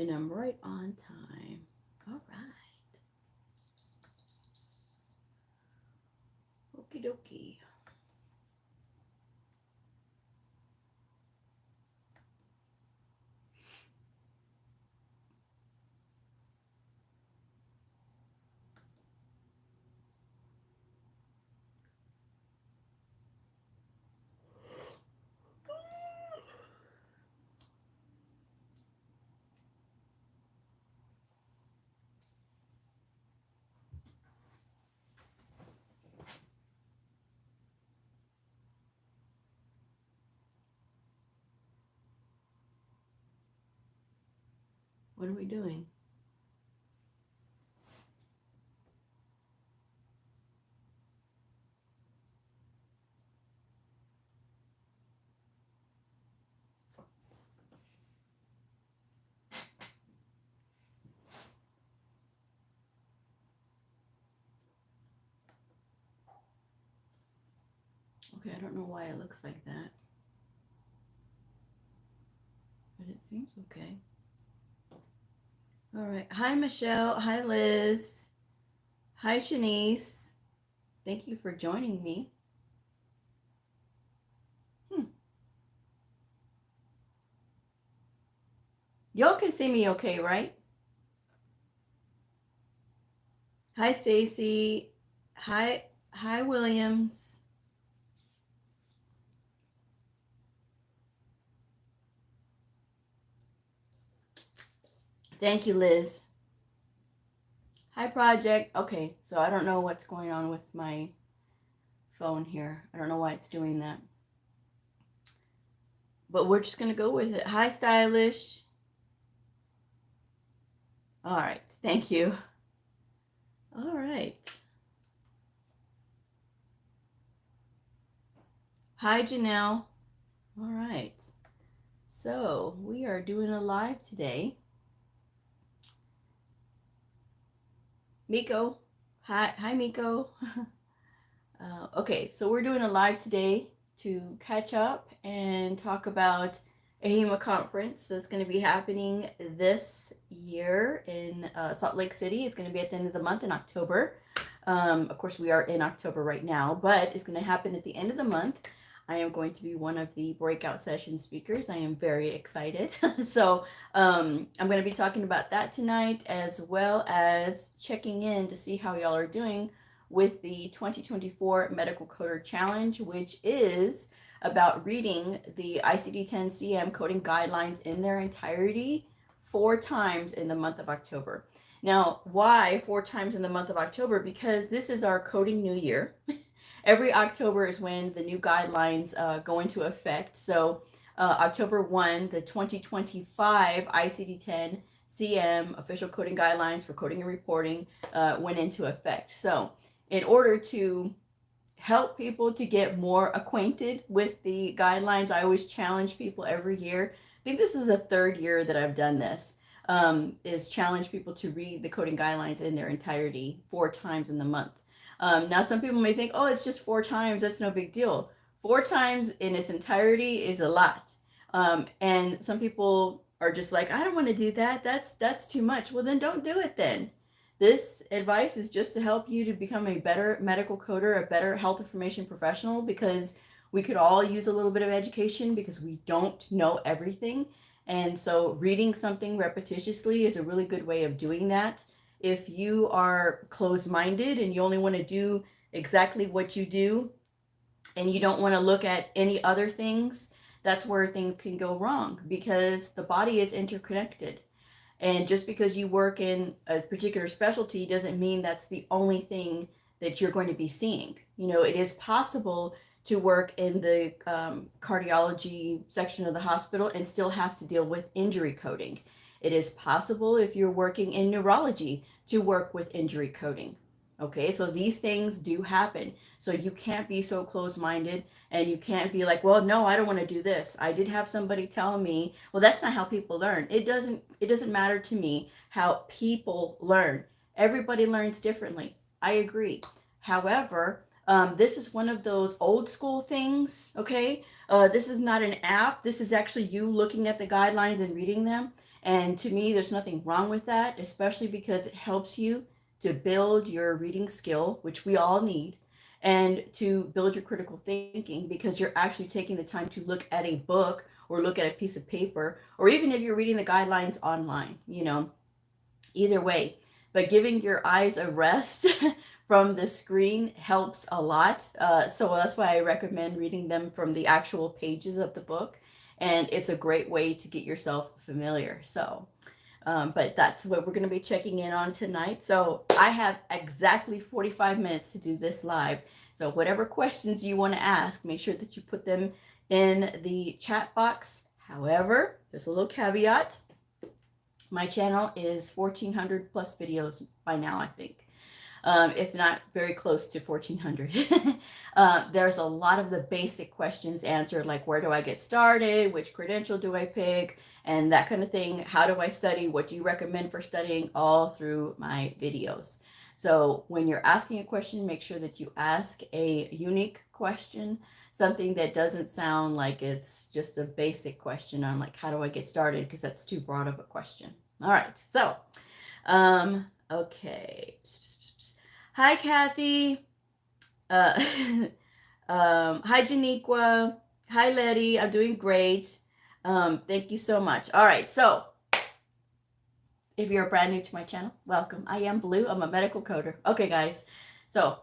And I'm right on time. All right. Okie dokie. What are we doing? Okay, I don't know why it looks like that, but it seems okay. All right. Hi, Michelle. Hi, Liz. Hi, Shanice. Thank you for joining me. Y'all can see me okay, right? Hi, Stacy. Hi, Williams. Thank you, Liz. Hi, Project. Okay, so I don't know what's going on with my phone here. I don't know why it's doing that. But we're just going to go with it. Hi, Stylish. All right, thank you. All right. Hi, Janelle. All right. So we are doing a live today. Miko. Hi, Miko. Okay, so we're doing a live today to catch up and talk about a HEMA conference that's going to be happening this year in Salt Lake City. It's going to be at the end of the month in October. Of course, we are in October right now, but it's going to happen at the end of the month. I am going to be one of the breakout session speakers. I am very excited. So I'm going to be talking about that tonight, as well as checking in to see how y'all are doing with the 2024 Medical Coder Challenge, which is about reading the ICD-10-CM coding guidelines in their entirety 4 times in the month of October. Now, why 4 times in the month of October? Because this is our coding new year. Every October is when the new guidelines go into effect. So October 1, the 2025 ICD-10 CM official coding guidelines for coding and reporting went into effect. So in order to help people to get more acquainted with the guidelines, I always challenge people every year. I think this is the 3rd year that I've done this, is challenge people to read the coding guidelines in their entirety 4 times in the month. Now, some people may think, oh, it's just 4 times, that's no big deal. 4 times in its entirety is a lot. And some people are just like, I don't want to do that. That's too much. Well, then don't do it then. This advice is just to help you to become a better medical coder, a better health information professional, because we could all use a little bit of education because we don't know everything. And so reading something repetitiously is a really good way of doing that. If you are closed-minded and you only want to do exactly what you do and you don't want to look at any other things, that's where things can go wrong, because the body is interconnected. And just because you work in a particular specialty doesn't mean that's the only thing that you're going to be seeing. You know, it is possible to work in the cardiology section of the hospital and still have to deal with injury coding. It is possible, if you're working in neurology, to work with injury coding. Okay, so these things do happen. So you can't be so close-minded, and you can't be like, well, no, I don't want to do this. I did have somebody tell me, well, that's not how people learn. It doesn't matter to me how people learn. Everybody learns differently. I agree. However, this is one of those old school things, okay? This is not an app. This is actually you looking at the guidelines and reading them. And to me, there's nothing wrong with that, especially because it helps you to build your reading skill, which we all need, and to build your critical thinking because you're actually taking the time to look at a book or look at a piece of paper, or even if you're reading the guidelines online, either way. But giving your eyes a rest from the screen helps a lot. So that's why I recommend reading them from the actual pages of the book. And it's a great way to get yourself familiar. So, but that's what we're going to be checking in on tonight. So I have exactly 45 minutes to do this live. So whatever questions you want to ask, make sure that you put them in the chat box. However, there's a little caveat. My channel is 1,400 plus videos by now, I think. If not very close to 1,400. There's a lot of the basic questions answered, like where do I get started, which credential do I pick, and that kind of thing. How do I study? What do you recommend for studying? All through my videos. So when you're asking a question, make sure that you ask a unique question, something that doesn't sound like it's just a basic question on like, how do I get started? Because that's too broad of a question. All right. So, okay. Hi, Kathy. Hi, Janiqua. Hi, Letty. I'm doing great. Thank you so much. All right. So if you're brand new to my channel, welcome. I am Blue. I'm a medical coder. Okay, guys. So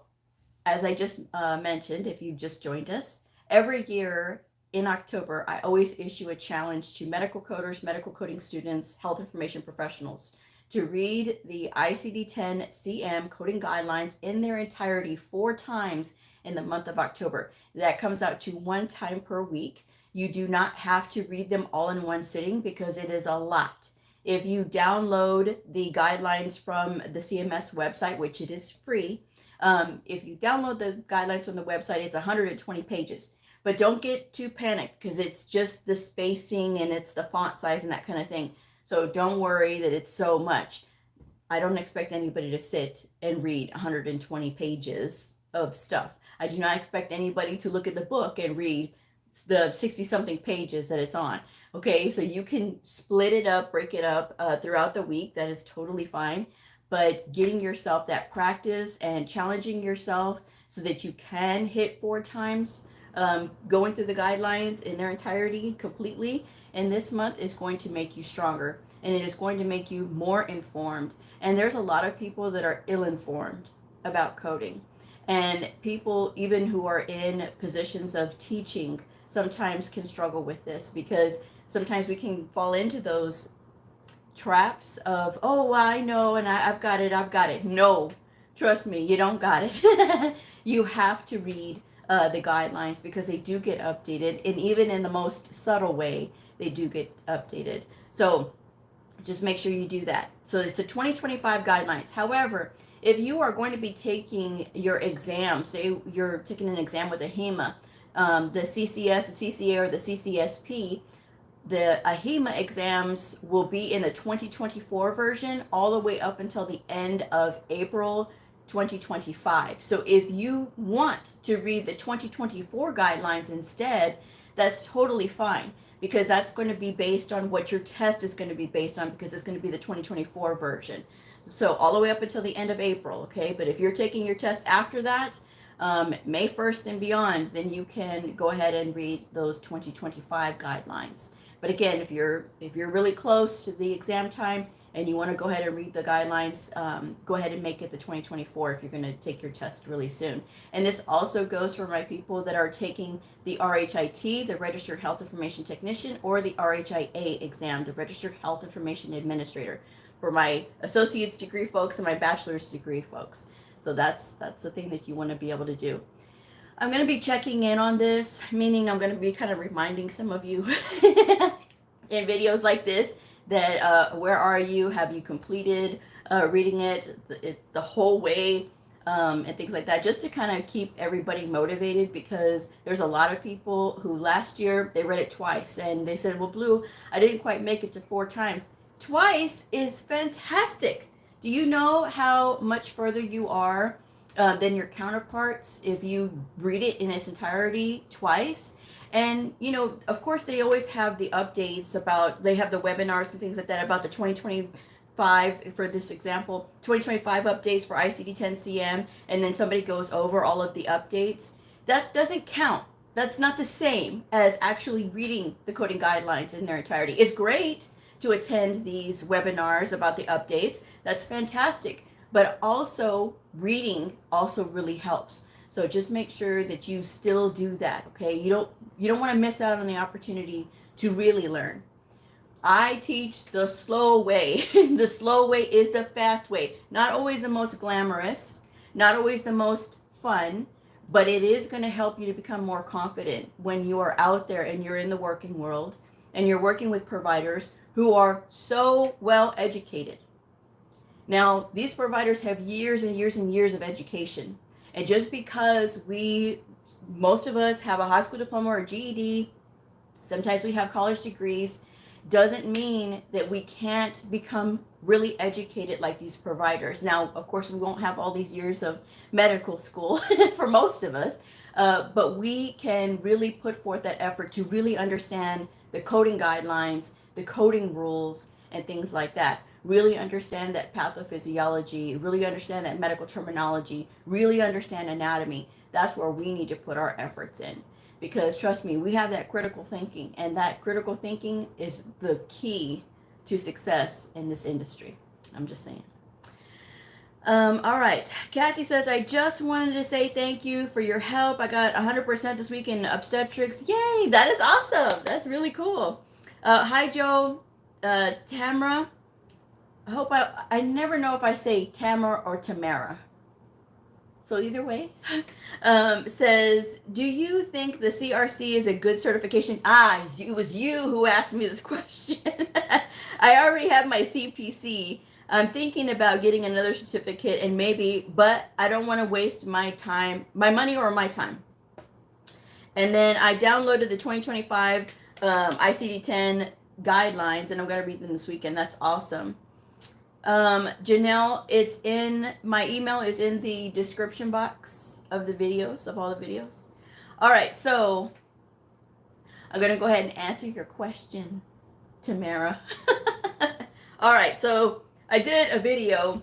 as I just mentioned, if you just joined us, every year in October, I always issue a challenge to medical coders, medical coding students, health information professionals to read the ICD-10 CM coding guidelines in their entirety 4 times in the month of October. That comes out to 1 time per week. You do not have to read them all in one sitting because it is a lot. If you download the guidelines from the CMS website, which it is free, if you download the guidelines from the website, it's 120 pages. But don't get too panicked because it's just the spacing and it's the font size and that kind of thing. So don't worry that it's so much. I don't expect anybody to sit and read 120 pages of stuff. I do not expect anybody to look at the book and read the 60 something pages that it's on. Okay, so you can split it up, break it up throughout the week. That is totally fine. But getting yourself that practice and challenging yourself so that you can hit 4 times, going through the guidelines in their entirety completely in this month is going to make you stronger, and it is going to make you more informed. And there's a lot of people that are ill-informed about coding, and people even who are in positions of teaching sometimes can struggle with this because sometimes we can fall into those traps of, oh, well, I know, and I've got it. No, trust me, you don't got it. You have to read the guidelines because they do get updated, and even in the most subtle way, they do get updated. So just make sure you do that. So it's the 2025 guidelines. However, if you are going to be taking your exam, say you're taking an exam with a HEMA, the CCS, the CCA, or the CCSP, the AHEMA exams will be in the 2024 version all the way up until the end of April 2025. So if you want to read the 2024 guidelines instead, that's totally fine because that's going to be based on what your test is going to be based on because it's going to be the 2024 version. So all the way up until the end of April, okay? But if you're taking your test after that, May 1st and beyond, then you can go ahead and read those 2025 guidelines. But again, if you're really close to the exam time and you want to go ahead and read the guidelines, go ahead and make it the 2024 if you're going to take your test really soon. And this also goes for my people that are taking the RHIT, the Registered Health Information Technician, or the RHIA exam, the Registered Health Information Administrator, for my associate's degree folks and my bachelor's degree folks. So that's the thing that you want to be able to do. I'm going to be checking in on this, meaning I'm going to be kind of reminding some of you in videos like this that where are you? Have you completed reading it the whole way and things like that, just to kind of keep everybody motivated, because there's a lot of people who last year they read it twice and they said, well, Blue, I didn't quite make it to 4 times. Twice is fantastic. Do you know how much further you are than your counterparts if you read it in its entirety twice? And, you know, of course, they always have the updates about, they have the webinars and things like that about the 2025, for this example, 2025 updates for ICD-10-CM, and then somebody goes over all of the updates. That doesn't count. That's not the same as actually reading the coding guidelines in their entirety. It's great to attend these webinars about the updates. That's fantastic. But also reading also really helps. So just make sure that you still do that, okay? You don't want to miss out on the opportunity to really learn. I teach the slow way. The slow way is the fast way. Not always the most glamorous, not always the most fun, but it is going to help you to become more confident when you are out there and you're in the working world and you're working with providers who are so well educated. Now, these providers have years and years and years of education. And just because most of us have a high school diploma or a GED, sometimes we have college degrees, doesn't mean that we can't become really educated like these providers. Now, of course, we won't have all these years of medical school for most of us, but we can really put forth that effort to really understand the coding guidelines, the coding rules, and things like that. Really understand that pathophysiology, really understand that medical terminology, really understand anatomy. That's where we need to put our efforts in. Because trust me, we have that critical thinking, and that critical thinking is the key to success in this industry. I'm just saying. All right. Kathy says, I just wanted to say thank you for your help. I got 100% this week in obstetrics. Yay, that is awesome. That's really cool. Hi, Joe. Tamara. I hope I never know if I say Tamara or Tamara. So either way, says, do you think the CRC is a good certification? It was you who asked me this question. I already have my CPC. I'm thinking about getting another certificate and but I don't want to waste my time, my money or my time. And then I downloaded the 2025 ICD-10 guidelines, and I'm going to read them this weekend. That's awesome. Janelle, my email is in the description box of the videos, of all the videos. All right, so I'm going to go ahead and answer your question, Tamara. All right, so I did a video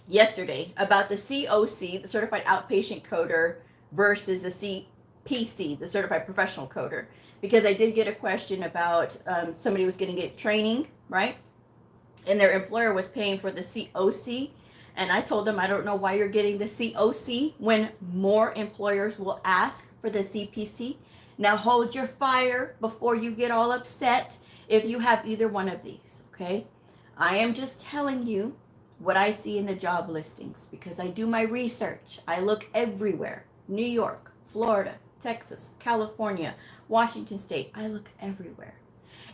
yesterday about the COC, the Certified Outpatient Coder, versus the CPC, the Certified Professional Coder, because I did get a question about somebody was going to get training, right? And their employer was paying for the COC. And I told them, I don't know why you're getting the COC when more employers will ask for the CPC. Now hold your fire before you get all upset if you have either one of these, okay? I am just telling you what I see in the job listings because I do my research. I look everywhere. New York, Florida, Texas, California, Washington State. I look everywhere.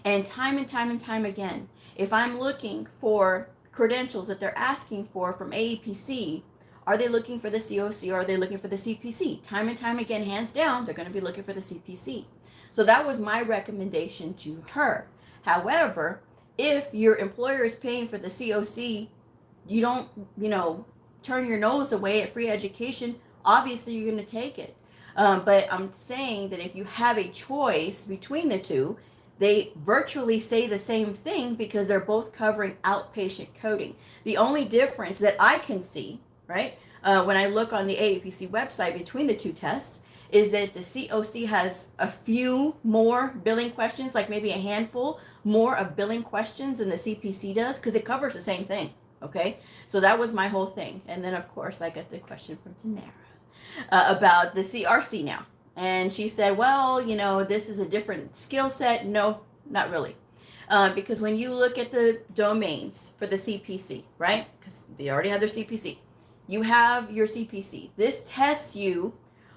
And time again, if I'm looking for credentials that they're asking for from AAPC, are they looking for the COC or are they looking for the CPC? Time and time again, hands down, they're going to be looking for the CPC. So that was my recommendation to her. However, if your employer is paying for the COC, you don't, turn your nose away at free education. Obviously, you're going to take it. But I'm saying that if you have a choice between the two, they virtually say the same thing because they're both covering outpatient coding. The only difference that I can see, right, when I look on the AAPC website between the two tests is that the COC has a few more billing questions, like maybe a handful more of billing questions than the CPC does because it covers the same thing, okay? So that was my whole thing. And then, of course, I got the question from Tamara about the CRC now. And she said, well, this is a different skill set. No, not really. Because when you look at the domains for the CPC, right? Because they already have their CPC. You have your CPC. This tests you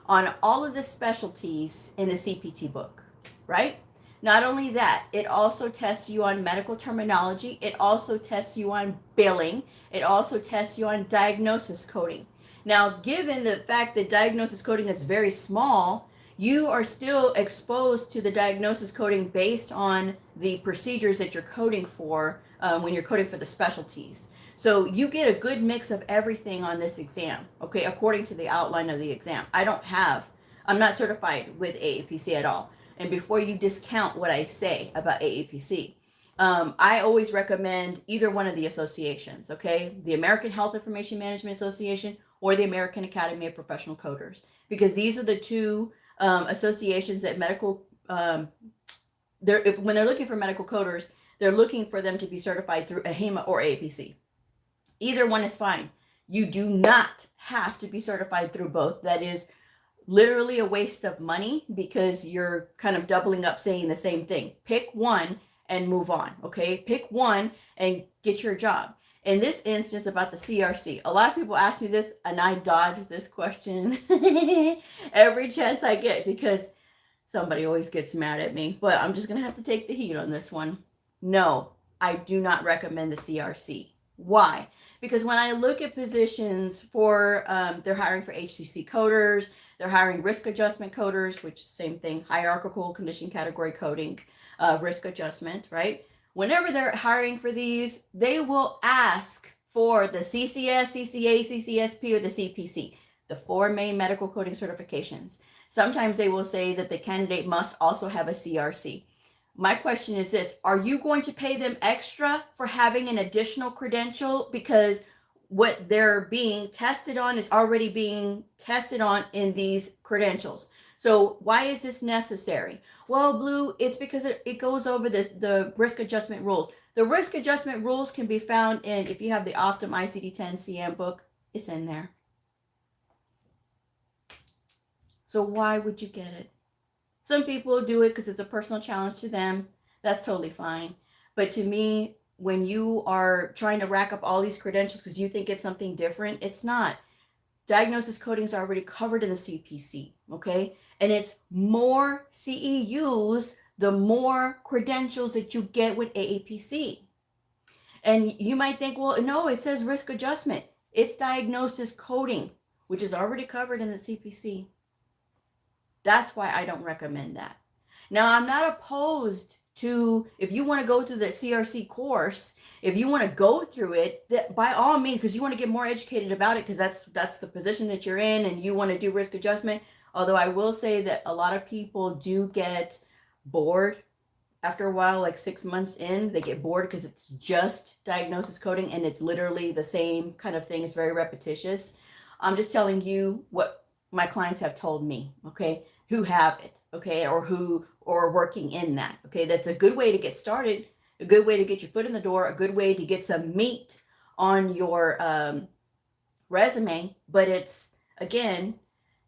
on all of the specialties in the CPT book, right? Not only that, it also tests you on medical terminology. It also tests you on billing. It also tests you on diagnosis coding. Now, given the fact that diagnosis coding is very small, you are still exposed to the diagnosis coding based on the procedures that you're coding for when you're coding for the specialties. So you get a good mix of everything on this exam, okay, according to the outline of the exam. I'm not certified with AAPC at all. and before you discount what I say about AAPC, I always recommend either one of the associations, okay? The American Health Information Management Association or the American Academy of Professional Coders, because these are the two associations that when they're looking for medical coders, they're looking for them to be certified through AHIMA or AAPC. Either one is fine. You do not have to be certified through both. That is literally a waste of money because you're kind of doubling up saying the same thing. Pick one and move on, okay? Pick one and get your job. In this instance about the CRC, a lot of people ask me this and I dodge this question every chance I get because somebody always gets mad at me, but I'm just going to have to take the heat on this one. No, I do not recommend the CRC. Why? Because when I look at positions for, they're hiring for HCC coders, they're hiring risk adjustment coders, which is same thing, hierarchical condition category coding, risk adjustment, right? Whenever they're hiring for these, they will ask for the CCS, CCA, CCSP, or the CPC, the 4 main medical coding certifications. Sometimes they will say that the candidate must also have a CRC. My question is this: are you going to pay them extra for having an additional credential because what they're being tested on is already being tested on in these credentials? So why is this necessary? Well, Blue, it's because it goes over the risk adjustment rules. The risk adjustment rules can be found in, if you have the Optum ICD-10 CM book, it's in there. So why would you get it? Some people do it because it's a personal challenge to them. That's totally fine. But to me, when you are trying to rack up all these credentials because you think it's something different, it's not. Diagnosis coding is already covered in the CPC, okay? And it's more CEUs, the more credentials that you get with AAPC. And you might think, well, no, it says risk adjustment. It's diagnosis coding, which is already covered in the CPC. That's why I don't recommend that. Now, I'm not opposed to, if you want to go through the CRC course, if you want to go through it, that by all means, because you want to get more educated about it, because that's the position that you're in and you want to do risk adjustment. Although I will say that a lot of people do get bored after a while, like 6 months in, they get bored because it's just diagnosis coding and it's literally the same kind of thing. It's very repetitious. I'm just telling you what my clients have told me, okay, who have it, okay, or who are working in that, okay. That's a good way to get started, a good way to get your foot in the door, a good way to get some meat on your resume. But it's, again,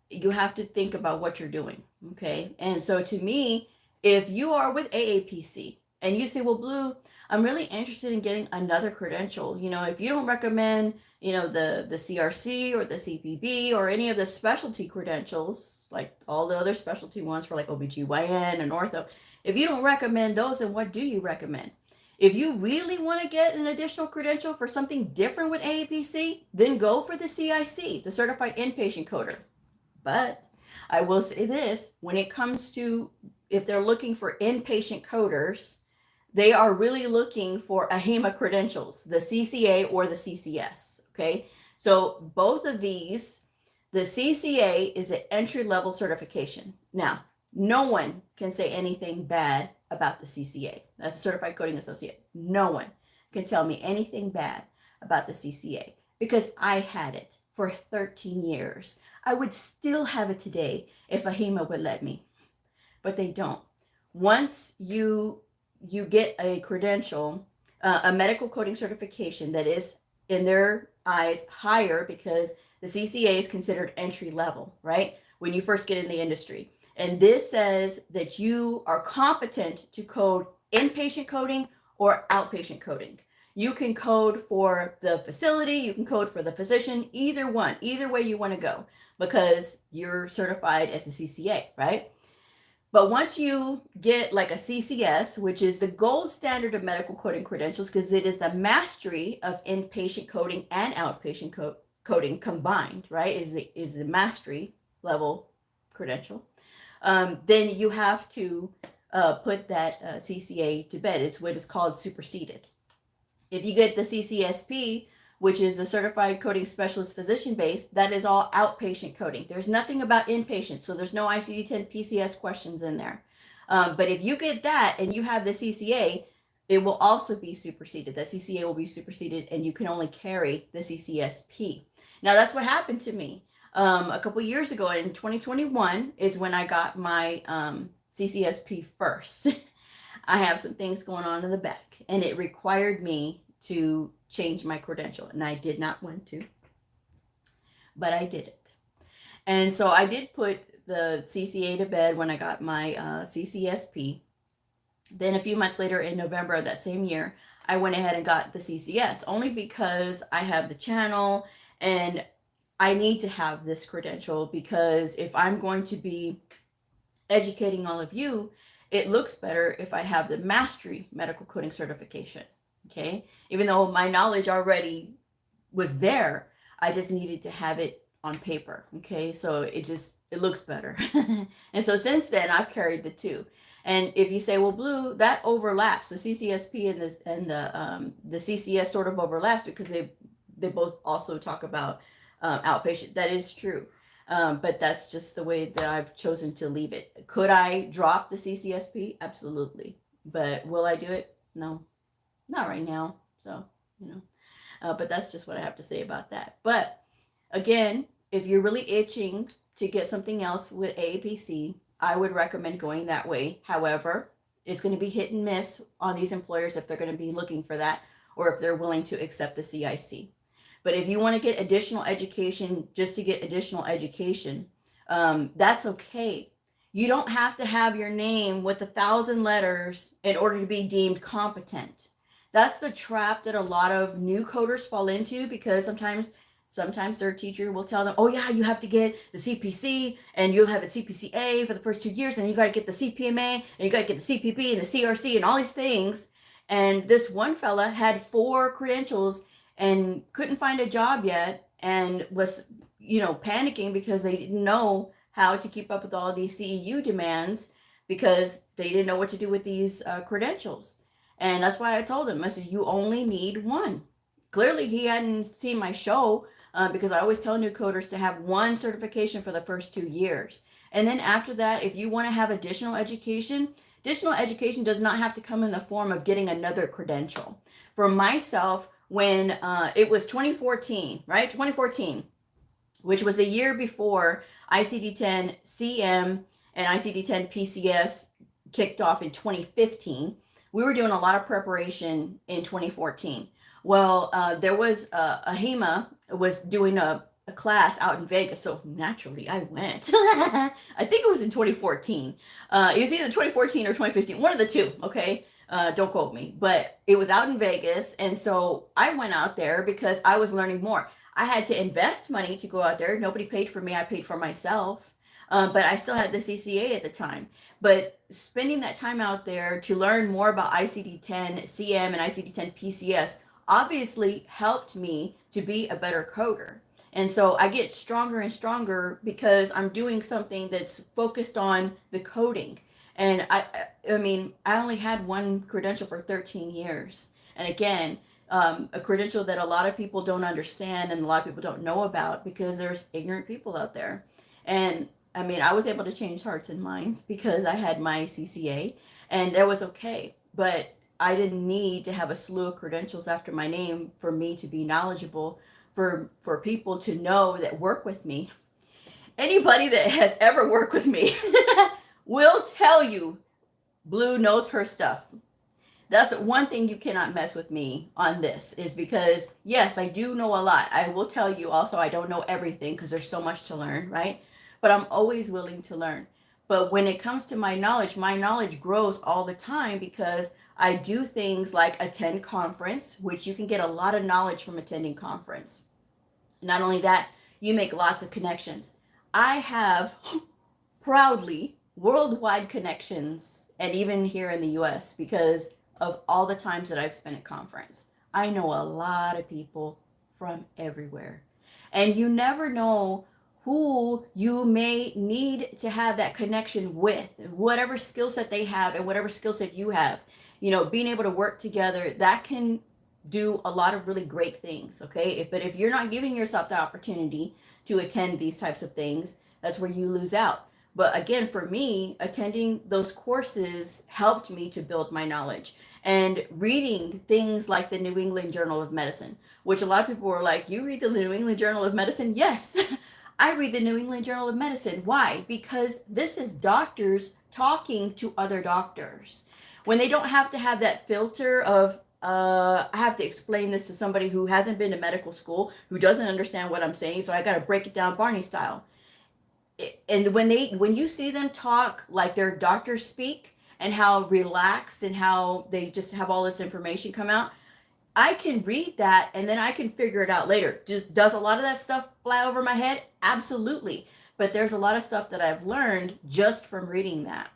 you have to think about what you're doing, okay. And so to me, if you are with AAPC and you say, well, Blue, I'm really interested in getting another credential, you know, if you don't recommend, you know, the CRC or the CPB or any of the specialty credentials, like all the other specialty ones for like OBGYN and ortho, if you don't recommend those, then what do you recommend? If you really want to get an additional credential for something different with AAPC, then go for the CIC, the Certified Inpatient Coder. But I will say this, when it comes to, if they're looking for inpatient coders, they are really looking for AHIMA credentials, the CCA or the CCS, okay? So both of these, the CCA is an entry-level certification. Now, no one can say anything bad about the CCA. That's a Certified Coding Associate. No one can tell me anything bad about the CCA because I had it for 13 years. I would still have it today if AHIMA would let me, but they don't. Once you get a credential, a medical coding certification that is in their eyes higher, because the CCA is considered entry level, right? When you first get in the industry. And this says that you are competent to code inpatient coding or outpatient coding. You can code for the facility, you can code for the physician, either one, either way you want to go, because you're certified as a CCA, right? But once you get like a CCS, which is the gold standard of medical coding credentials, because it is the mastery of inpatient coding and outpatient coding combined, right? It is a mastery level credential. Then you have to put that CCA to bed. It's what is called superseded. If you get the CCSP, which is a Certified Coding Specialist Physician based, that is all outpatient coding. There's nothing about inpatient, so there's no ICD-10 PCS questions in there. But if you get that and you have the CCA, it will also be superseded. That CCA will be superseded, and you can only carry the CCSP. Now, that's what happened to me. A couple years ago in 2021 is when I got my CCSP first. I have some things going on in the back, and it required me to change my credential, and I did not want to, but I did it. And so I did put the CCA to bed when I got my CCSP. Then a few months later, in November of that same year, I went ahead and got the CCS, only because I have the channel and I need to have this credential, because if I'm going to be educating all of you, it looks better if I have the mastery medical coding certification. Okay, even though my knowledge already was there, I just needed to have it on paper. Okay, so it looks better. And so since then I've carried the two. And if you say, well, Blue, that overlaps, the CCSP and this and the CCS sort of overlaps, because they both also talk about outpatient. That is true. But that's just the way that I've chosen to leave it. Could I drop the CCSP? Absolutely. But will I do it? No, not right now. So, but that's just what I have to say about that. But again, if you're really itching to get something else with AAPC, I would recommend going that way. However, it's going to be hit and miss on these employers if they're going to be looking for that, or if they're willing to accept the CIC. But if you want to get additional education just to get additional education, that's okay. You don't have to have your name with 1,000 letters in order to be deemed competent. That's the trap that a lot of new coders fall into, because sometimes their teacher will tell them, oh yeah, you have to get the CPC and you'll have a CPCA for the first 2 years, and you got to get the CPMA and you got to get the CPP and the CRC and all these things. And this one fella had 4 credentials and couldn't find a job yet, and was, panicking because they didn't know how to keep up with all these CEU demands, because they didn't know what to do with these credentials. And that's why I told him, I said, you only need one. Clearly he hadn't seen my show, because I always tell new coders to have one certification for the first 2 years. And then after that, if you want to have additional education does not have to come in the form of getting another credential. For myself, when it was 2014, right? 2014, which was a year before ICD-10 CM and ICD-10 PCS kicked off in 2015. We were doing a lot of preparation in 2014. Well, there was a HEMA was doing a class out in Vegas, so naturally I went. I think it was in 2014. It was either 2014 or 2015, one of the two, okay? Don't quote me, but it was out in Vegas. And so I went out there because I was learning more. I had to invest money to go out there. Nobody paid for me. I paid for myself. But I still had the CCA at the time. But spending that time out there to learn more about ICD-10 CM and ICD-10 PCS obviously helped me to be a better coder. And so I get stronger and stronger because I'm doing something that's focused on the coding. And I only had one credential for 13 years. And again, a credential that a lot of people don't understand and a lot of people don't know about, because there's ignorant people out there. And I was able to change hearts and minds because I had my CCA, and that was okay. But I didn't need to have a slew of credentials after my name for me to be knowledgeable, for people to know that work with me. Anybody that has ever worked with me will tell you Blue knows her stuff. That's the one thing you cannot mess with me on this, is because yes, I do know a lot. I will tell you also I don't know everything because there's so much to learn, right? But I'm always willing to learn. But when it comes to my knowledge grows all the time, because I do things like attend conference, which you can get a lot of knowledge from attending conference. Not only that, you make lots of connections. I have proudly worldwide connections, and even here in the US, because of all the times that I've spent at conference. I know a lot of people from everywhere. And you never know who you may need to have that connection with, whatever skill set they have and whatever skill set you have. Being able to work together, that can do a lot of really great things, okay? But if you're not giving yourself the opportunity to attend these types of things, that's where you lose out. But again, for me, attending those courses helped me to build my knowledge. And reading things like the New England Journal of Medicine, which a lot of people were like, you read the New England Journal of Medicine? Yes, I read the New England Journal of Medicine. Why? Because this is doctors talking to other doctors. When they don't have to have that filter of, I have to explain this to somebody who hasn't been to medical school, who doesn't understand what I'm saying, so I got to break it down Barney style. And when you see them talk like their doctors speak, and how relaxed and how they just have all this information come out, I can read that and then I can figure it out later. Does a lot of that stuff fly over my head? Absolutely. But there's a lot of stuff that I've learned just from reading that,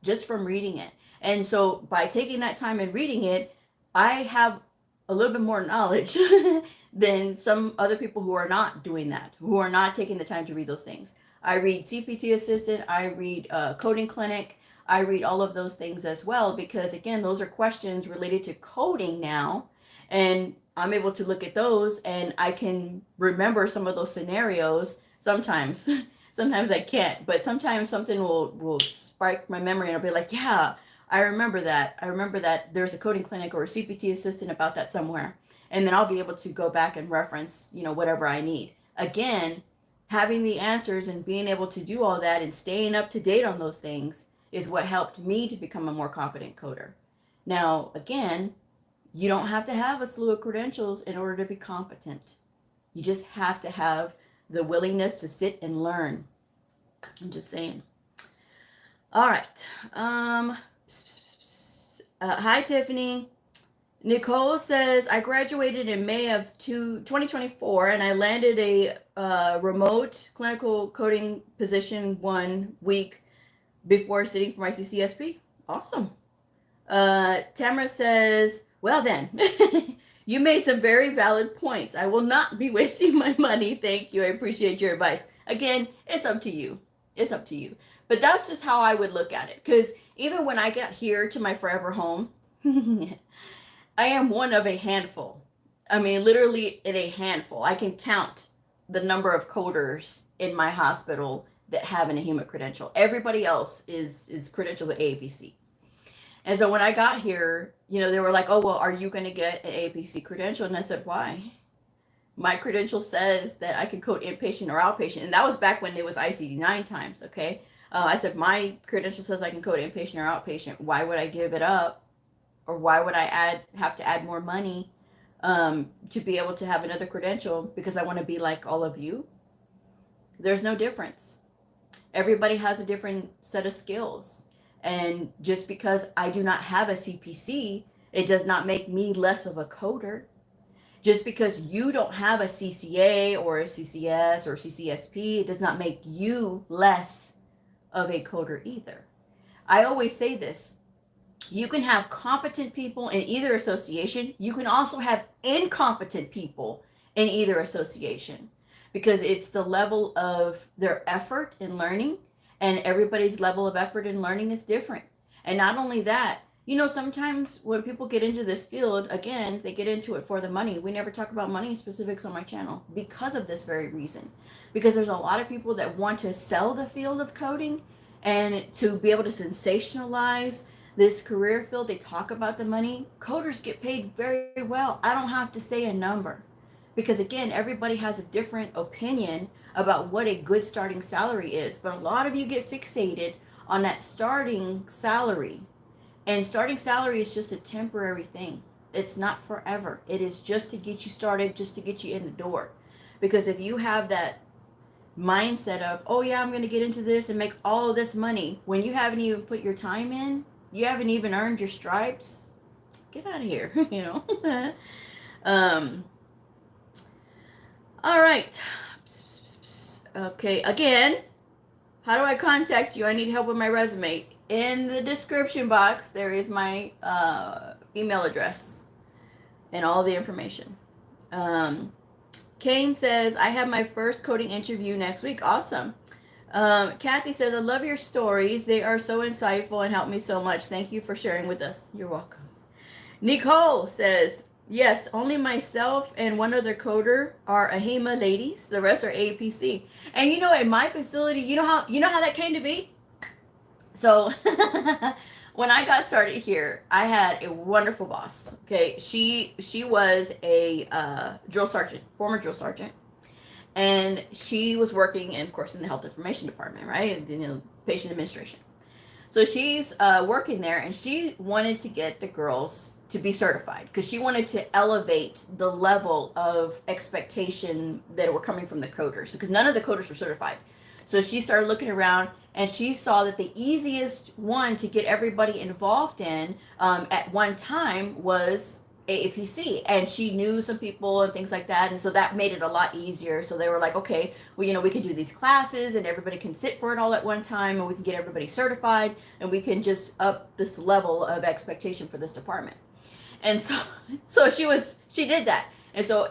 just from reading it. And so by taking that time and reading it, I have a little bit more knowledge than some other people who are not doing that, who are not taking the time to read those things. I read CPT Assistant, I read Coding Clinic, I read all of those things as well, because again, those are questions related to coding now. And I'm able to look at those and I can remember some of those scenarios sometimes. Sometimes I can't, but sometimes something will spark my memory and I'll be like, yeah, I remember that. I remember that there's a coding clinic or a CPT assistant about that somewhere. And then I'll be able to go back and reference, whatever I need. Again, having the answers and being able to do all that and staying up to date on those things is what helped me to become a more competent coder. Now, again, you don't have to have a slew of credentials in order to be competent. You just have to have the willingness to sit and learn. I'm just saying. All right. Hi, Tiffany. Nicole says, I graduated in May of 2024 and I landed a remote clinical coding position 1 week before sitting for my CCSP. Awesome. Tamara says, well then, you made some very valid points. I will not be wasting my money. Thank you. I appreciate your advice. Again, it's up to you. It's up to you. But that's just how I would look at it. Because even when I got here to my forever home, I am one of a handful. I mean, literally in a handful. I can count the number of coders in my hospital that have an AHIMA credential. Everybody else is credentialed with AAPC. And so when I got here, they were like, oh, well, are you going to get an AAPC credential? And I said, why? My credential says that I can code inpatient or outpatient. And that was back when it was ICD-9 times, okay? I said, my credential says I can code inpatient or outpatient. Why would I give it up? Or why would I have to add more money to be able to have another credential because I want to be like all of you? There's no difference. Everybody has a different set of skills. And just because I do not have a CPC, it does not make me less of a coder. Just because you don't have a CCA or a CCS or CCSP, it does not make you less of a coder either. I always say this. You can have competent people in either association. You can also have incompetent people in either association, because it's the level of their effort in learning, and everybody's level of effort in learning is different. And not only that, sometimes when people get into this field, again, they get into it for the money. We never talk about money specifics on my channel because of this very reason. Because there's a lot of people that want to sell the field of coding and to be able to sensationalize this career field. They talk about the money. Coders get paid very well. I don't have to say a number, because again, everybody has a different opinion about what a good starting salary is. But a lot of you get fixated on that starting salary, and starting salary is just a temporary thing. It's not forever. It is just to get you started, just to get you in the door. Because if you have that mindset of, oh yeah, I'm going to get into this and make all of this money, when you haven't even put your time in, you haven't even earned your stripes, get out of here, all right. Okay, again, how do I contact you? I need help with my resume. In the description box, there is my email address and all the information. Kane says, I have my first coding interview next week. Awesome. Kathy says, I love your stories. They are so insightful and help me so much. Thank you for sharing with us. You're welcome. Nicole says, Yes, only myself and one other coder are AHIMA ladies. The rest are APC. And you know, in my facility, you know how that came to be? So when I got started here, I had a wonderful boss. Okay, she was a drill sergeant, former drill sergeant, and she was working, and of course, in the health information department, right? Patient administration. So she's working there, and she wanted to get the girls to be certified because she wanted to elevate the level of expectation that were coming from the coders, because none of the coders were certified. So she started looking around, and she saw that the easiest one to get everybody involved in at one time was AAPC, and she knew some people and things like that, and so that made it a lot easier. So they were like, okay, well, we can do these classes, and everybody can sit for it all at one time, and we can get everybody certified, and we can just up this level of expectation for this department. And so she did that, and so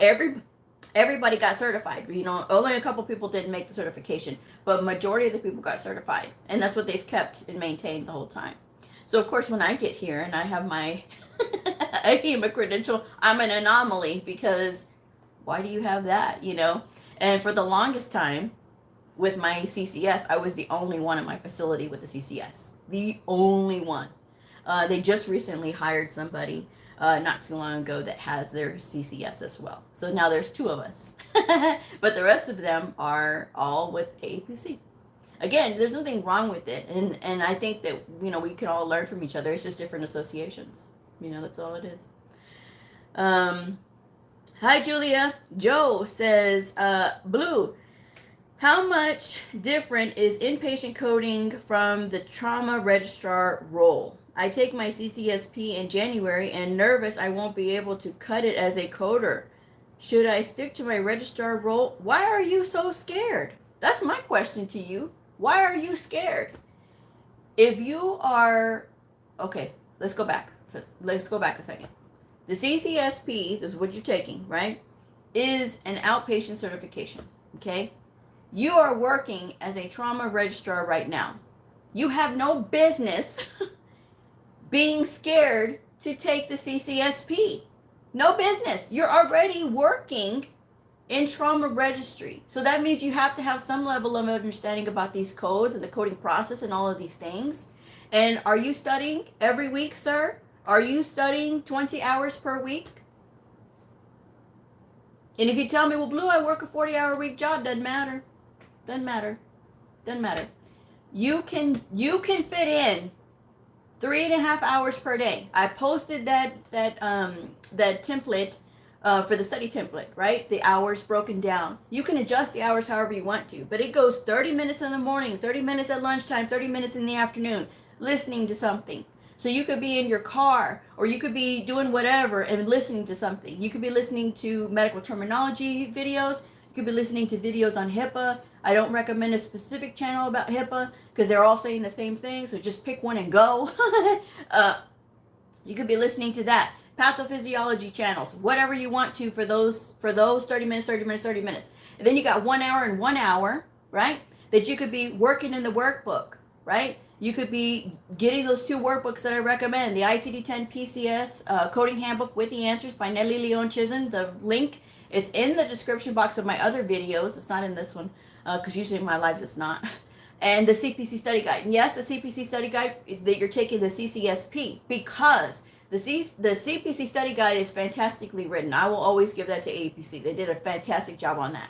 everybody got certified. Only a couple people didn't make the certification, but majority of the people got certified, and that's what they've kept and maintained the whole time. So of course, when I get here and I have my AHIMA credential, I'm an anomaly, because why do you have that? And for the longest time with my CCS, I was the only one in my facility with the CCS, the only one. They just recently hired somebody not too long ago that has their CCS as well. So now there's two of us. But the rest of them are all with APC. Again, there's nothing wrong with it. And I think that, we can all learn from each other. It's just different associations. That's all it is. Hi, Julia. Joe says, Blue, how much different is inpatient coding from the trauma registrar role? I take my CCSP in January and nervous I won't be able to cut it as a coder. Should I stick to my registrar role? Why are you so scared? That's my question to you. Why are you scared? If you are, okay, let's go back a second. The CCSP, this is what you're taking, right, is an outpatient certification, okay? You are working as a trauma registrar right now. You have no business being scared to take the CCSP. No business. You're already working in trauma registry. So that means you have to have some level of understanding about these codes and the coding process and all of these things. And are you studying every week, sir? Are you studying 20 hours per week? And if you tell me, well, Blue, I work a 40-hour week job, doesn't matter. Doesn't matter. Doesn't matter. You can fit in 3.5 hours per day. I posted that template for the study template, right? The hours broken down. You can adjust the hours however you want to, but it goes 30 minutes in the morning, 30 minutes at lunchtime, 30 minutes in the afternoon, listening to something. So you could be in your car, or you could be doing whatever and listening to something. You could be listening to medical terminology videos. You could be listening to videos on HIPAA. I don't recommend a specific channel about HIPAA because they're all saying the same thing. So just pick one and go. You could be listening to that. Pathophysiology channels, whatever you want to for those 30 minutes. And then you got 1 hour and 1 hour, right? That you could be working in the workbook, right? You could be getting those 2 workbooks that I recommend, the ICD-10 PCS Coding Handbook with the Answers by Nellie Leon Chisholm. The link is in the description box of my other videos. It's not in this one because usually in my lives it's not. And the CPC Study Guide. And yes, the CPC Study Guide, that you're taking the CCSP, because the CPC Study Guide is fantastically written. I will always give that to APC. They did a fantastic job on that.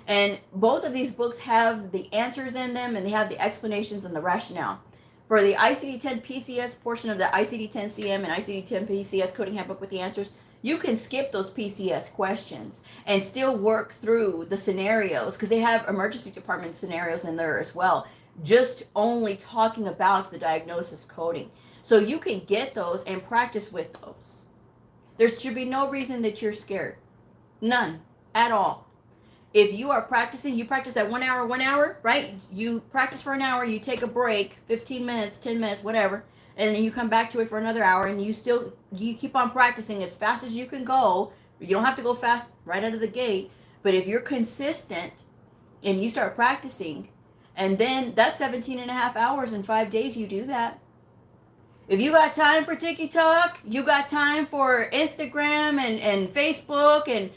And both of these books have the answers in them, and they have the explanations and the rationale. For the ICD-10 PCS portion of the ICD-10 CM and ICD-10 PCS Coding Handbook with the Answers, you can skip those PCS questions and still work through the scenarios, because they have emergency department scenarios in there as well, just only talking about the diagnosis coding. So you can get those and practice with those. There should be no reason that you're scared. None at all. If you are practicing, you practice at 1 hour, right? You practice for an hour, you take a break, 15 minutes, 10 minutes, whatever, and then you come back to it for another hour, and you keep on practicing as fast as you can go. You don't have to go fast right out of the gate, but if you're consistent and you start practicing, and then that's 17.5 hours in 5 days you do that. If you got time for TikTok, you got time for Instagram and Facebook and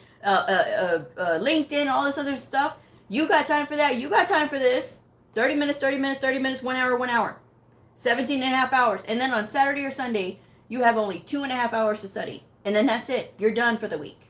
LinkedIn, all this other stuff. You got time for that. You got time for this. 30 minutes, 30 minutes, 30 minutes, 1 hour, 1 hour. 17 and a half hours. And then on Saturday or Sunday, you have only 2.5 hours to study. And then that's it. You're done for the week.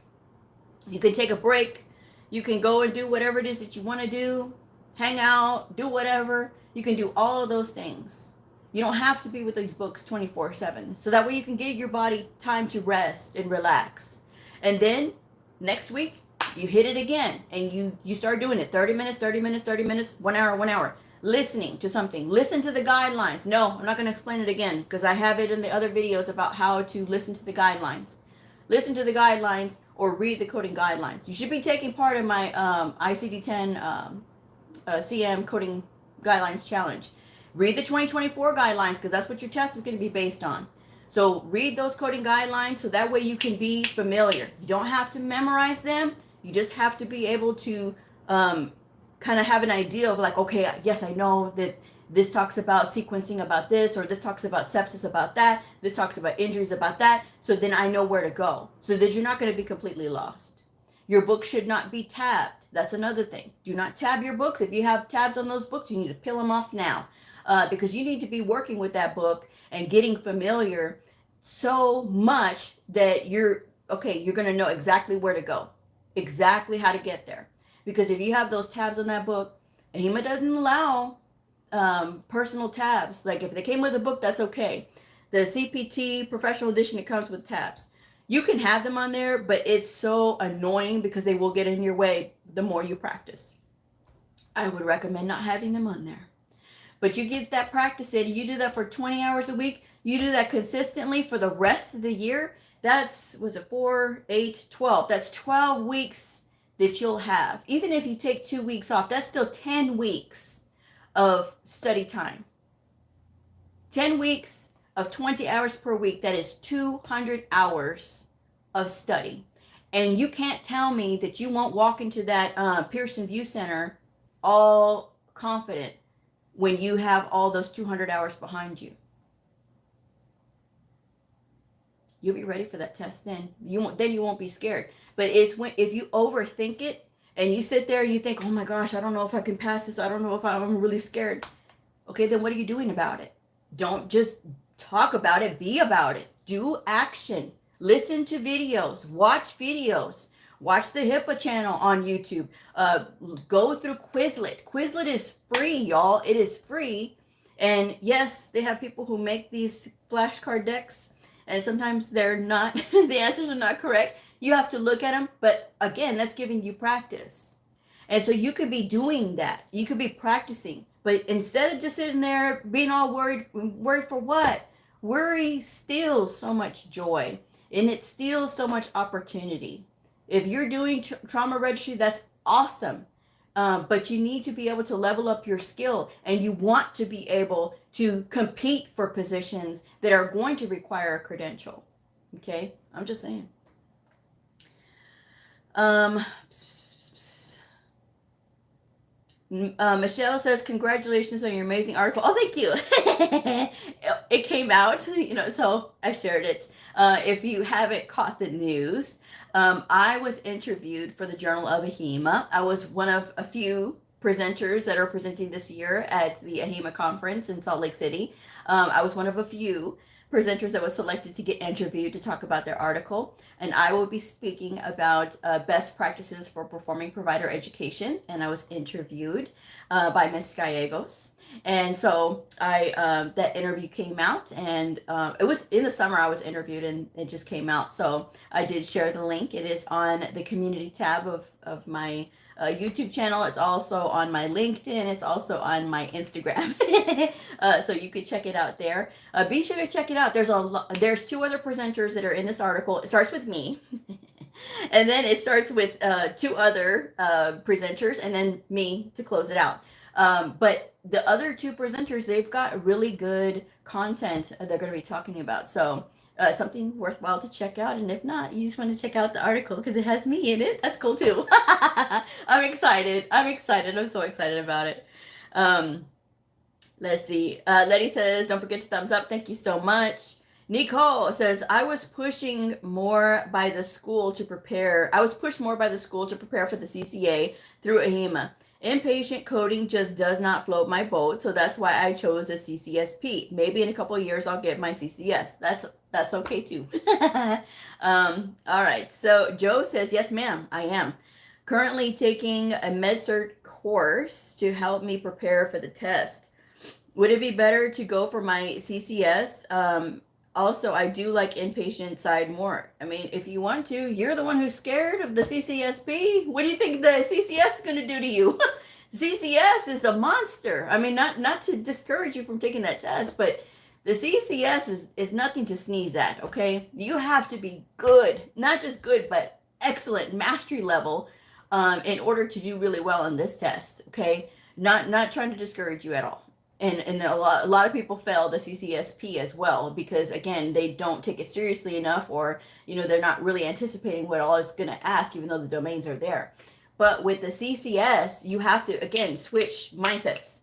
You can take a break. You can go and do whatever it is that you want to do. Hang out, do whatever. You can do all of those things. You don't have to be with these books 24/7. So that way you can give your body time to rest and relax. And then next week, you hit it again and you start doing it. 30 minutes, 30 minutes, 30 minutes, 1 hour, 1 hour. Listening to something. Listen to the guidelines. No, I'm not going to explain it again because I have it in the other videos about how to listen to the guidelines. Listen to the guidelines or read the coding guidelines. You should be taking part in my ICD-10 CM coding guidelines challenge. Read the 2024 guidelines because that's what your test is going to be based on. So read those coding guidelines so that way you can be familiar. You don't have to memorize them. You just have to be able to kind of have an idea of like, okay, yes, I know that this talks about sequencing about this, or this talks about sepsis about that. This talks about injuries about that. So then I know where to go so that you're not going to be completely lost. Your book should not be tabbed. That's another thing. Do not tab your books. If you have tabs on those books, you need to peel them off now. Because you need to be working with that book and getting familiar so much that you're going to know exactly where to go, exactly how to get there. Because if you have those tabs on that book, AHIMA doesn't allow personal tabs. Like if they came with a book, that's okay. The CPT professional edition, it comes with tabs. You can have them on there, but it's so annoying because they will get in your way the more you practice. I would recommend not having them on there. But you get that practice in, you do that for 20 hours a week, you do that consistently for the rest of the year, that's, was it 4, 8, 12? That's 12 weeks that you'll have. Even if you take 2 weeks off, that's still 10 weeks of study time. 10 weeks of 20 hours per week, that is 200 hours of study. And you can't tell me that you won't walk into that Pearson View Center all confident when you have all those 200 hours behind you. You'll be ready for that test then. You won't be scared. But it's when, if you overthink it and you sit there and you think, oh my gosh, I don't know if I can pass this. I don't know if I'm really scared. Okay, then what are you doing about it? Don't just talk about it, be about it. Do action. Listen to videos, watch videos. Watch the HIPAA channel on YouTube. Go through Quizlet. Quizlet is free, y'all. It is free. And yes, they have people who make these flashcard decks. And sometimes they're not, the answers are not correct. You have to look at them. But again, that's giving you practice. And so you could be doing that. You could be practicing. But instead of just sitting there being all worried for what? Worry steals so much joy. And it steals so much opportunity. If you're doing trauma registry, that's awesome. But you need to be able to level up your skill, and you want to be able to compete for positions that are going to require a credential. Okay, I'm just saying. Michelle says, congratulations on your amazing article. Oh, thank you. It came out, so I shared it. If you haven't caught the news, I was interviewed for the Journal of AHIMA. I was one of a few presenters that are presenting this year at the AHIMA conference in Salt Lake City. I was one of a few presenters that was selected to get interviewed to talk about their article. And I will be speaking about best practices for performing provider education. And I was interviewed by Ms. Gallegos. And so that interview came out, and it was in the summer I was interviewed, and it just came out. So I did share the link. It is on the community tab of my YouTube channel. It's also on my LinkedIn. It's also on my Instagram. So you could check it out there. Be sure to check it out. There's 2 other presenters that are in this article. It starts with me. And then it starts with 2 other presenters, and then me to close it out. But the other 2 presenters, they've got really good content they're going to be talking about. So something worthwhile to check out. And if not, you just want to check out the article because it has me in it. That's cool too. I'm excited. I'm so excited about it. Let's see. Letty says, don't forget to thumbs up. Thank you so much. Nicole says, I was pushed more by the school to prepare for the CCA through AHIMA. Inpatient coding just does not float my boat, so that's why I chose a CCSP. Maybe in a couple of years I'll get my CCS. That's okay too. All right. So Joe says, yes, ma'am, I am currently taking a MedCert course to help me prepare for the test. Would it be better to go for my CCS? Also, I do like inpatient side more. I mean, if you want to, you're the one who's scared of the CCSP. What do you think the CCS is going to do to you? CCS is a monster. I mean, not to discourage you from taking that test, but the CCS is nothing to sneeze at, okay? You have to be good, not just good, but excellent mastery level in order to do really well on this test, okay? Not trying to discourage you at all. And a lot of people fail the CCSP as well because, again, they don't take it seriously enough, or they're not really anticipating what all is going to ask, even though the domains are there. But with the CCS, you have to, again, switch mindsets.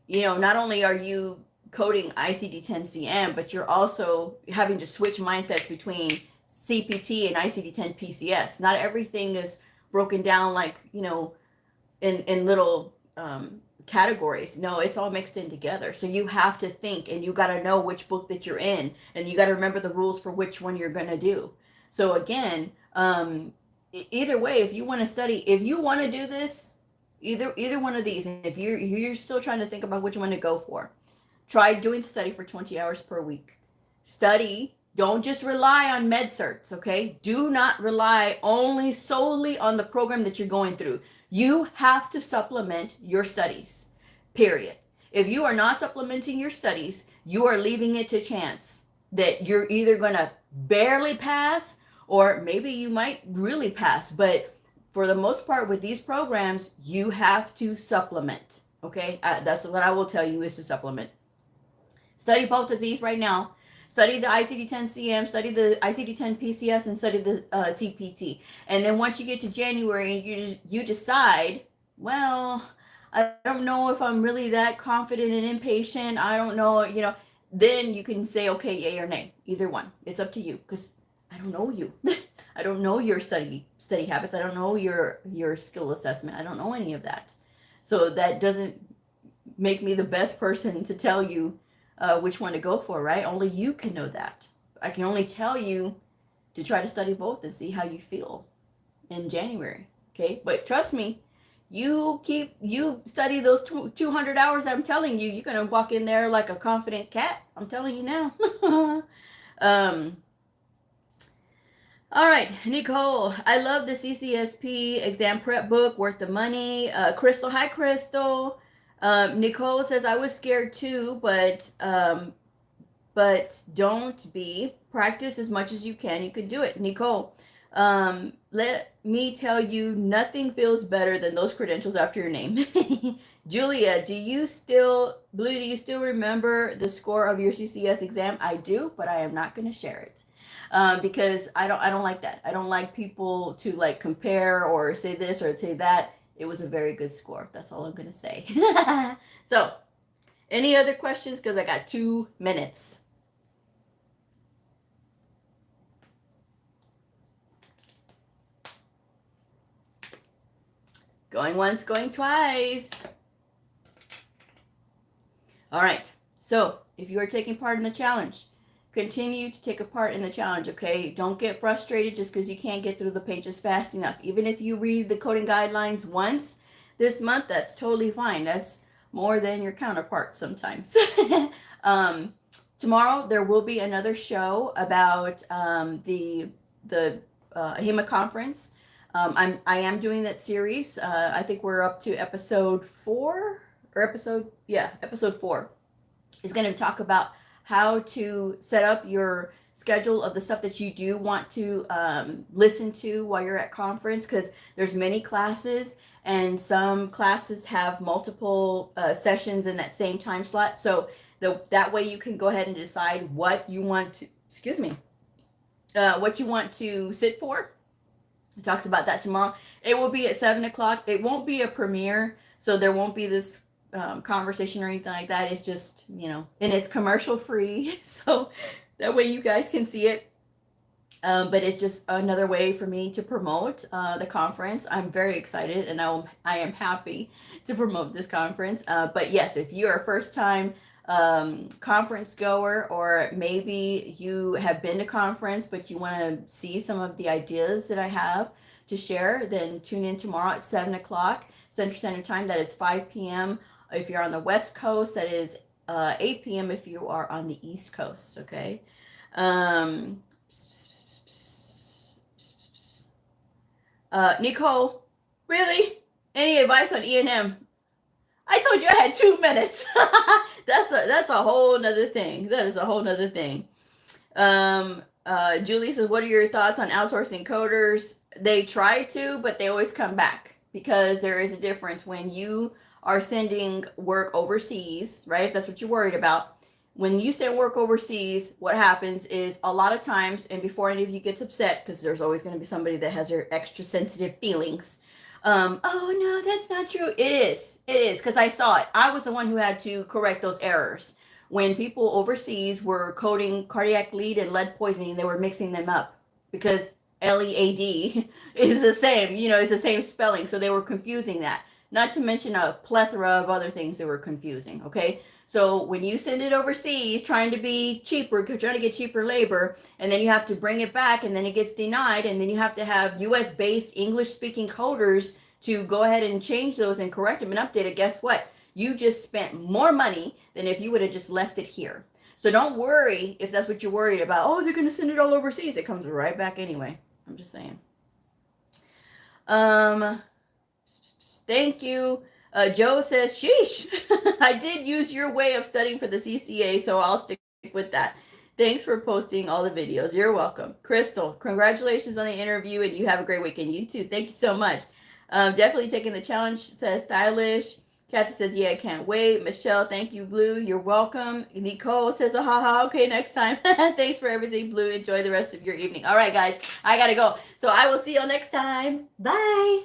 Not only are you coding ICD-10-CM, but you're also having to switch mindsets between CPT and ICD-10 PCS. Not everything is broken down like in little categories. No, it's all mixed in together. So you have to think, and you got to know which book that you're in, and you got to remember the rules for which one you're going to do. So again, either way, if you want to study, if you want to do this, either one of these, and if you're still trying to think about which one to go for, try doing the study for 20 hours per week. Study. Don't just rely on MedCerts, okay? Do not rely solely on the program that you're going through. You have to supplement your studies, period. If you are not supplementing your studies, you are leaving it to chance that you're either going to barely pass, or maybe you might really pass. But for the most part with these programs, you have to supplement, okay? That's what I will tell you, is to supplement. Study both of these right now. Study the ICD-10-CM, study the ICD-10 PCS, and study the CPT. And then once you get to January and you decide, well, I don't know if I'm really that confident in inpatient. I don't know, then you can say, okay, yay or nay, either one. It's up to you, because I don't know you. I don't know your study habits. I don't know your skill assessment. I don't know any of that. So that doesn't make me the best person to tell you which one to go for, right? Only you can know that. I can only tell you to try to study both and see how you feel in January, okay? But trust me, you study those 200 hours I'm telling you, you're gonna walk in there like a confident cat. I'm telling you now. All right, Nicole, I love the CCSP exam prep book, worth the money. Crystal, hi Crystal. Nicole says, I was scared too, but don't be. Practice as much as you can. You can do it. Nicole, let me tell you, nothing feels better than those credentials after your name. Julia, do you still remember the score of your CCS exam? I do, but I am not going to share it. Because I don't like that. I don't like people to like compare or say this or say that. It was a very good score. That's all I'm going to say. So, any other questions? Because I got 2 minutes. Going once, going twice. All right. So, if you are taking part in the challenge, continue to take a part in the challenge, okay? Don't get frustrated just because you can't get through the pages fast enough. Even if you read the coding guidelines once this month, that's totally fine. That's more than your counterparts sometimes. Tomorrow, there will be another show about the AHIMA conference. I am doing that series. I think we're up to episode 4. Episode 4 is going to talk about how to set up your schedule of the stuff that you do want to listen to while you're at conference, because there's many classes and some classes have multiple sessions in that same time slot. So that way you can go ahead and decide what you want to, what you want to sit for. It talks about that tomorrow. It will be at 7 o'clock. It won't be a premiere, so there won't be this conversation or anything like that. It's just, you know, and it's commercial free. So that way you guys can see it. But it's just another way for me to promote the conference. I'm very excited, and I am happy to promote this conference. But yes, if you're a first time conference goer, or maybe you have been to conference but you want to see some of the ideas that I have to share, then tune in tomorrow at 7 o'clock Central Standard Time. That is 5 p.m. if you're on the West Coast. That is 8 p.m. if you are on the East Coast. Okay. Nicole, really? Any advice on E&M? I told you I had 2 minutes. That's a whole nother thing. That is a whole nother thing. Julie says, what are your thoughts on outsourcing coders? They try to, but they always come back, because there is a difference when you are sending work overseas, right? If that's what you're worried about. When you send work overseas, what happens is a lot of times, and before any of you gets upset, because there's always going to be somebody that has their extra sensitive feelings. Oh no, that's not true. It is, because I saw it. I was the one who had to correct those errors. When people overseas were coding cardiac lead and lead poisoning, they were mixing them up, because LEAD is the same, you know, it's the same spelling. So they were confusing that. Not to mention a plethora of other things that were confusing, okay? So when you send it overseas, trying to be cheaper, trying to get cheaper labor, and then you have to bring it back, and then it gets denied, and then you have to have US-based English-speaking coders to go ahead and change those and correct them and update it. Guess what? You just spent more money than if you would have just left it here. So don't worry if that's what you're worried about. Oh, they're going to send it all overseas. It comes right back anyway. I'm just saying. Thank you. Joe says, sheesh, I did use your way of studying for the CCA, so I'll stick with that. Thanks for posting all the videos. You're welcome. Crystal, congratulations on the interview, and you have a great weekend. You too. Thank you so much. Definitely taking the challenge, says Stylish. Kathy says, yeah, I can't wait. Michelle, thank you, Blue. You're welcome. Nicole says, haha, okay, next time. Thanks for everything, Blue. Enjoy the rest of your evening. All right, guys, I got to go. So I will see you next time. Bye.